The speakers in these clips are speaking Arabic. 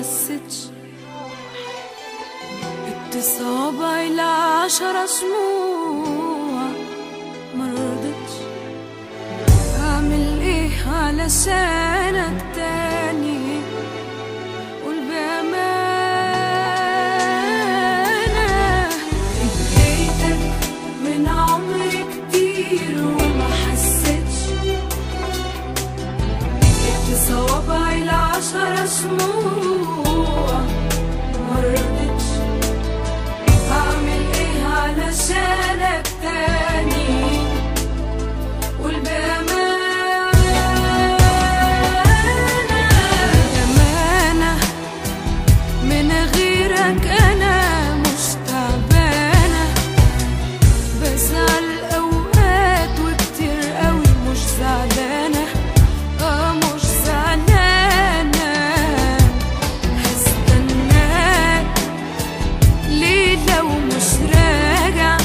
حسيتش، صوابعي ل10 شموع مرضتش. اعمل ايه علشانك تاني؟ قول بأمانة. اديتك من عمري كتير وما حسيتش، صوابعي ل10 شموع مرضتش. علشانك تاني قول بأمانة، من غيرك أنا مش تعبانة. بزعل أوقات وكتير قوي مش زعلانة، مش زعلانة. هستناك ليه لو مش راجع؟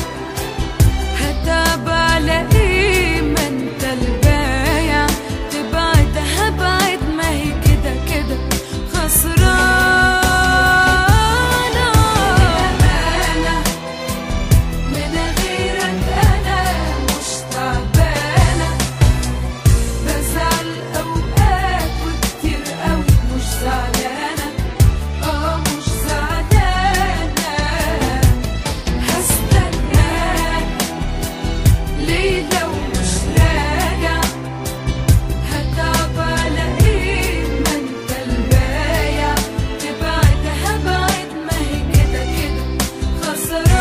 هتعب على ايه؟ ما انت البايع. تبعد هبعد، ما هي كده كده خسرانة. بأمانة من غيرك أنا مش تعبانة. بزعل أوقات وكتير قوي مش زعلانة، مش زعلانة. هستناك ليه لو مش راجع؟ هتعب على ايه؟ ما انت البايع. تبعد هبعد، ما هي كده كده خسرانة.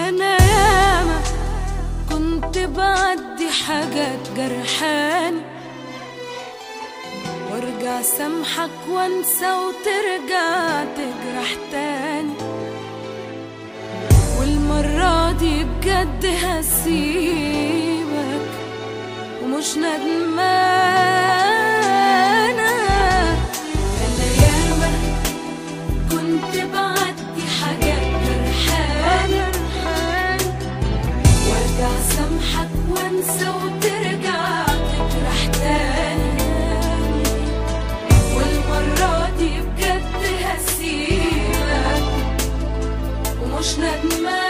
أنا ياما كنت بعدي حاجات جرحاني، وارجع سامحك وانسى وترجع تجرح تاني. والمرة دي بجد هسيبك ومش ندمانة. أنا ياما كنت بعدي حاجات جرحاني، وارجع سامحك وانسى وترجع تجرح تاني. والمرة دي بجد هسيبك ومش ندمان.